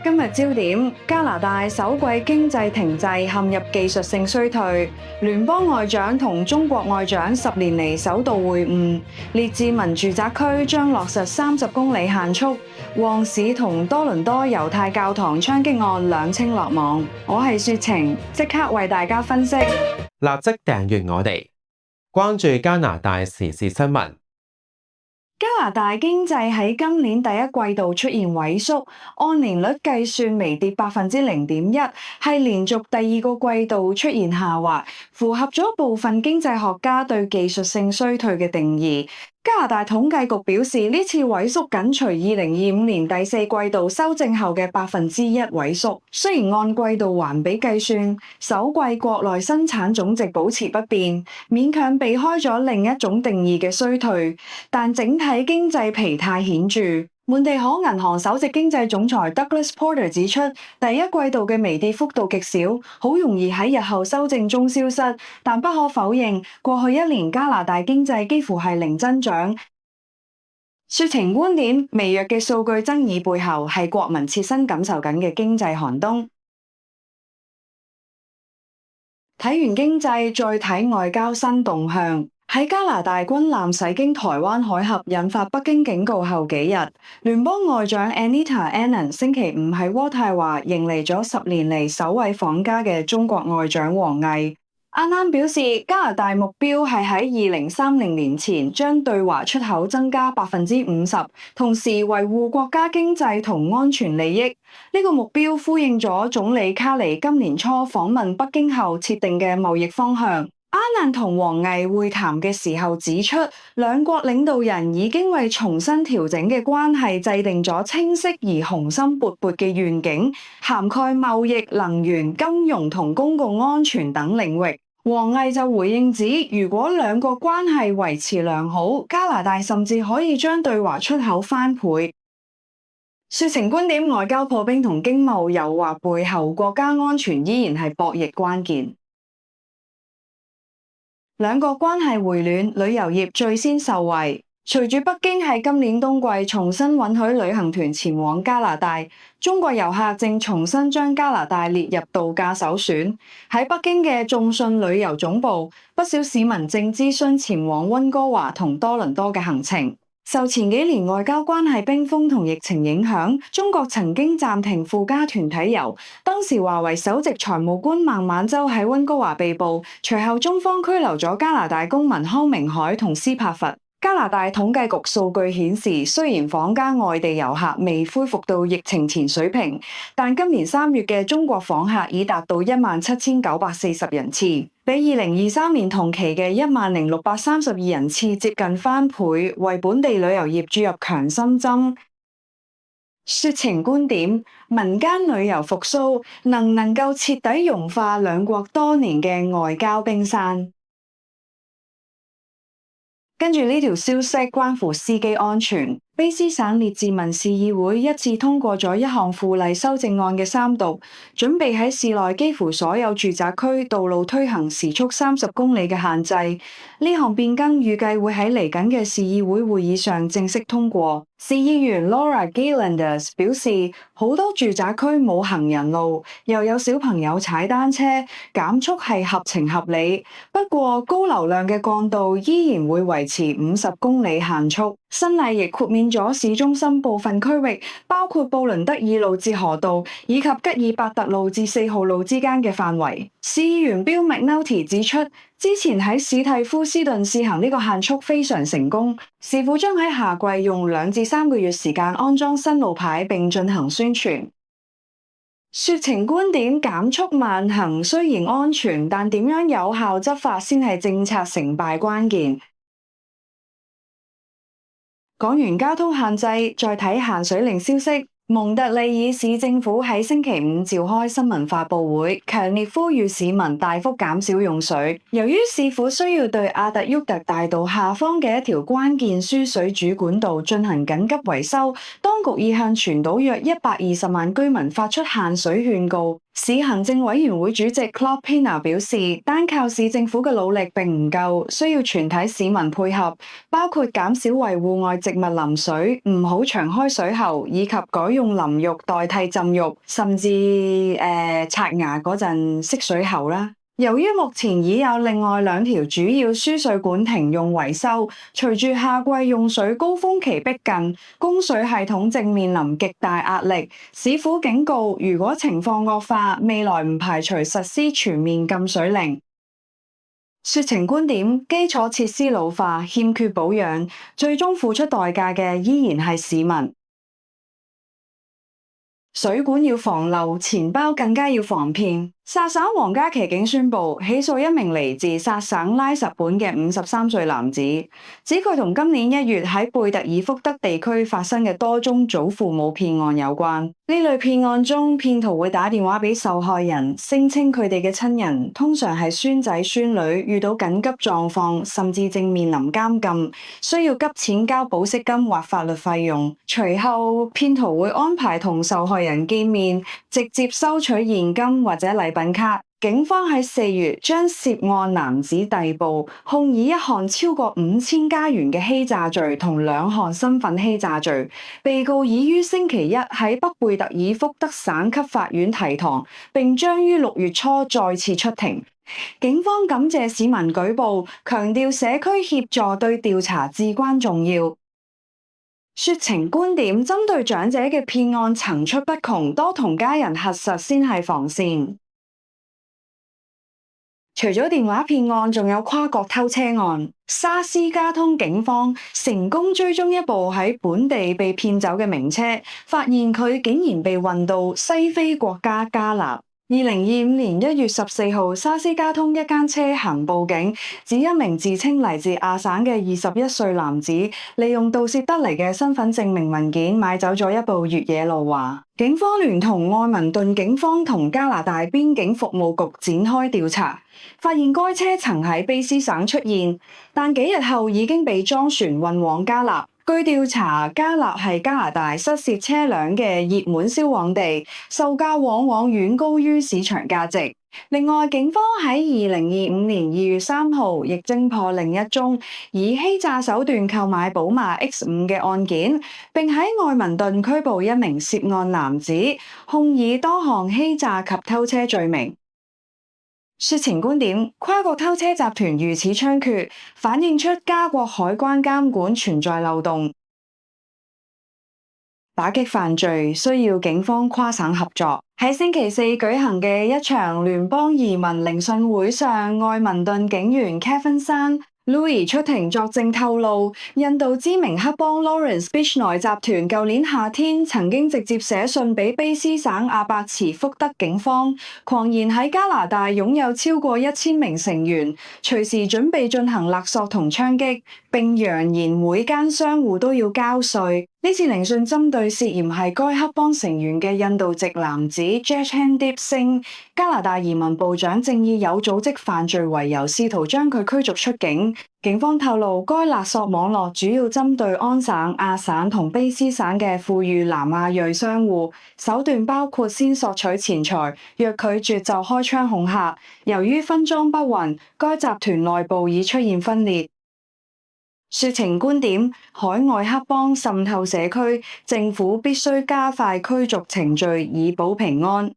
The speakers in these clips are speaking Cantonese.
今日焦點：加拿大首季經濟停滯，陷入技術性衰退。聯邦外長同中國外長10年嚟首度會晤。列治文住宅區將落實30公里限速。旺市同多倫多猶太教堂槍擊案兩清落網。我係雪晴，即刻為大家分析。立即訂閱我哋，關注加拿大時事新聞。加拿大經濟喺今年第一季度出現萎縮，按年率計算微跌0.1%，係連續第二個季度出現下滑，符合咗部分經濟學家對技術性衰退嘅定義。加拿大統計局表示，呢次萎縮緊隨2025年第四季度修正後嘅1%萎縮。雖然按季度環比計算，首季國內生產總值保持不變，勉強避開咗另一種定義嘅衰退，但整體經濟疲態顯著。滿地可銀行首席經濟總裁 Douglas Porter 指出，第一季度嘅微跌幅度極少，好容易喺日後修正中消失。但不可否認，過去一年加拿大經濟幾乎係零增長。雪晴觀點：微弱嘅數據爭議背後係國民切身感受緊嘅經濟寒冬。睇完經濟，再睇外交新動向。喺加拿大軍艦駛經台灣海峽，引發北京警告後幾日，聯邦外長 Anita Anand 星期五喺渥太華迎嚟咗10年嚟首位訪加嘅中國外長王毅。Anand 表示，加拿大目標係喺2030年前將對華出口增加50%，同時維護國家經濟同安全利益。呢個目標呼應咗總理卡尼今年初訪問北京後設定嘅貿易方向。Anand 同王毅會談嘅時候指出，兩國領導人已經為重新調整嘅關係制定咗清晰而雄心勃勃嘅願景，涵蓋貿易、能源、金融同公共安全等領域。王毅就回應指，如果兩國關係維持良好，加拿大甚至可以將對華出口翻倍。雪晴觀點：外交破冰同經貿誘惑背後，國家安全依然係博弈關鍵。兩國關係回暖，旅遊業最先受惠。隨住北京喺今年冬季重新允許旅行團前往加拿大，中國遊客正重新將加拿大列入度假首選。喺北京嘅眾信旅遊總部，不少市民正諮詢前往溫哥華同多倫多嘅行程。受前幾年外交關係冰封同疫情影響，中國曾經暫停赴加團體遊。當時華為首席財務官孟晚舟喺溫哥華被捕，隨後中方拘留咗加拿大公民康明凱同斯帕弗。加拿大統計局數據顯示，雖然訪加外地遊客未恢復到疫情前水平，但今年3月嘅中國訪客已達到17,940人次，比2023年同期嘅10,632人次接近翻倍，為本地旅遊業注入強心針。雪晴觀點：民間旅遊復甦能夠徹底融化兩國多年嘅外交冰山。跟住呢條消息關乎司機安全。卑詩省列治文市議會一致通過咗一項附例修正案嘅三讀，準備喺市內幾乎所有住宅區道路推行時速30公里嘅限制。呢項變更預計會喺嚟緊嘅市議會會議上正式通過。市議員 Laura Gillanders 表示，好多住宅區冇行人路，又有小朋友踩單車，減速係合情合理。不過高流量嘅幹道依然會維持50公里限速。新例亦豁免咗市中心部分區域，包括布倫德爾路至河道以及吉爾伯特路至4號路之間嘅範圍。市議員 Bill McNulty 指出，之前喺史蒂夫斯頓試行呢個限速非常成功，市府將喺夏季用2至3個月時間安裝新路牌並進行宣傳。雪晴觀點：減速慢行雖然安全，但點樣有效執法先係政策成敗關鍵。講完交通限制，再睇限水令消息。蒙特利爾市政府喺星期五召開新聞發佈會，強烈呼籲市民大幅減少用水。由於市府需要對阿特沃特大道下方嘅一條關鍵輸水主管道進行緊急維修，當局已向全島約120萬居民發出限水勸告。市行政委員會主席 Claude Pina 表示，單靠市政府嘅努力並唔夠，需要全體市民配合，包括減少為戶外植物淋水，唔好長開水喉，以及改用淋浴代替浸浴，甚至刷牙嗰陣熄水喉啦。由於目前已有另外2條主要輸水管停用維修，隨住夏季用水高峰期逼近，供水系統正面臨極大壓力。市府警告，如果情況惡化，未來唔排除實施全面禁水令。說情觀點，基礎設施老化，欠缺保養，最終付出代價嘅依然係市民。水管要防漏，錢包更加要防騙。薩省皇家騎警宣布起訴一名嚟自薩省拉什本嘅53歲男子，指佢同今年1月喺貝特爾福德地區發生嘅多宗祖父母騙案有關。呢類騙案中，騙徒會打電話俾受害人，聲稱佢哋嘅親人通常係孫仔孫女遇到緊急狀況，甚至正面臨監禁，需要急錢交保釋金或法律費用。隨後，騙徒會安排同受害人見面，直接收取現金或者禮品卡。警方喺4月將涉案男子逮捕，控以1項超過5000加元嘅欺詐罪同2項身份欺詐罪。被告已於星期一喺北貝特爾福德省級法院提堂，並將於6月初再次出庭。警方感謝市民舉報，強調社區協助對調查至關重要。說情觀點，針對長者嘅騙案層出不窮，多同家人核實先係防線。除咗電話騙案，仲有跨國偷車案。沙斯加通警方成功追蹤一部喺本地被騙走嘅名車，發現佢竟然被運到西非國家加納。2025年1月14號，沙斯加通一間車行報警，指一名自稱嚟自亞省嘅21歲男子，利用盜竊得嚟嘅身份證明文件買走咗一部越野路華。警方聯同愛民頓警方同加拿大邊境服務局展開調查，發現該車曾喺卑斯省出現，但幾日後已經被裝船運往加納。據調查，加納係加拿大失竊車輛嘅熱門銷往地，售價往往遠高於市場價值。另外，警方喺2025年2月3號亦偵破另一宗以欺詐手段購買寶馬 X5 嘅案件，並喺愛民頓拘捕一名涉案男子，控以多項欺詐及偷車罪名。說情觀點，跨國偷車集團如此猖獗，反映出加國海關監管存在漏洞。打擊犯罪需要警方跨省合作。喺星期四舉行嘅一場聯邦移民聆訊會上，愛民頓警員 Kevin San Louis 出庭作證透露，印度知名黑幫 Lawrence Bishnoi 集團舊年夏天曾經直接寫信俾卑斯省阿伯茨福德警方，狂言喺加拿大擁有超過1000名成員，隨時準備進行勒索同槍擊，並揚言每間商戶都要交稅。呢次聆訊針對涉嫌係該黑幫成員嘅印度籍男子 Jashandeep Singh， 加拿大移民部長正以有組織犯罪為由，試圖將佢驅逐出境。警方透露，該勒索網絡主要針對安省、亞省同卑斯省嘅富裕南亞裔商戶，手段包括先索取錢財，若拒絕就開槍恐嚇。由於分贓不勻，該集團內部已出現分裂。說情觀點，海外黑幫滲透社區，政府必須加快驅逐程序以保平安。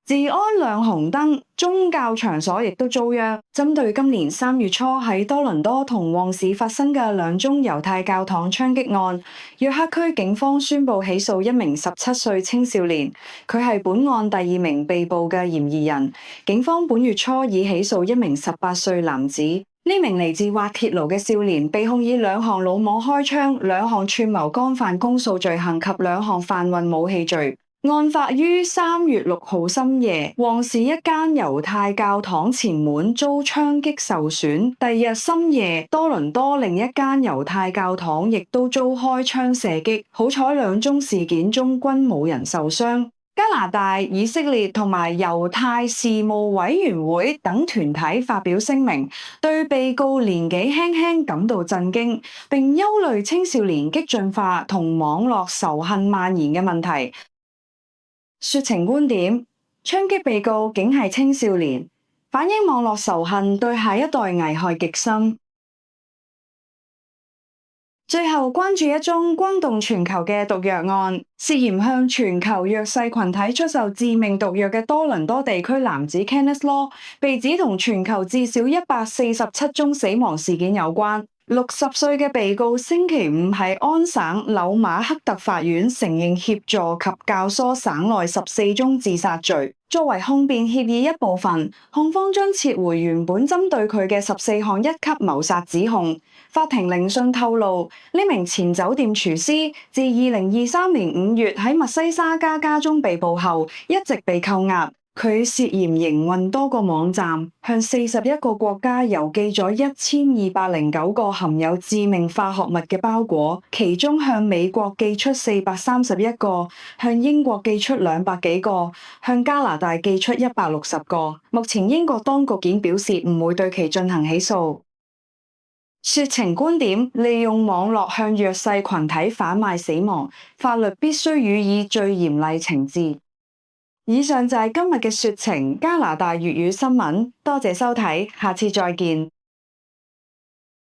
治安亮紅燈，宗教場所亦都遭殃。針對今年3月初喺多倫多同旺市發生嘅2宗猶太教堂槍擊案，約克區警方宣布起訴一名17歲青少年，佢係本案第2名被捕嘅嫌疑人。警方本月初已起訴一名18歲男子。呢名嚟自滑鐵盧嘅少年被控以2項魯莽開槍、2項串謀干犯公訴罪行及2項販運武器罪。案發於3月6號深夜，旺市一間猶太教堂前門遭槍擊受損。第二日深夜，多倫多另一間猶太教堂亦都遭開槍射擊。好彩2宗事件中均冇人受傷。加拿大、以色列同埋猶太事務委員會等團體發表聲明，對被告年紀輕輕感到震驚，並憂慮青少年激進化同網絡仇恨蔓延嘅問題。說情觀點：槍擊被告竟係青少年，反映網絡仇恨對下一代危害極深。最後關注一宗轟動全球嘅毒藥案，涉嫌向全球弱勢群體出售致命毒藥嘅多倫多地區男子 Kenneth Law， 被指同全球至少147宗死亡事件有關。60歲嘅被告星期五喺安省紐馬克特法院承認協助及教唆省內14宗自殺罪。作為控辯協議一部分，控方將撤回原本針對佢嘅14項一級謀殺指控。法庭聆訊透露，呢名前酒店廚師自2023年5月喺密西沙加家中被捕後，一直被扣押。佢涉嫌營運多個網站，向41個國家郵寄咗1209個含有致命化學物嘅包裹，其中向美國寄出431個，向英國寄出200幾個，向加拿大寄出160個。目前英國當局已經表示唔會對其進行起訴。說情觀點：利用網絡向弱勢群體販賣死亡，法律必須予以最嚴厲懲治。以上就係今日嘅說情加拿大粵語新聞，多謝收睇，下次再見。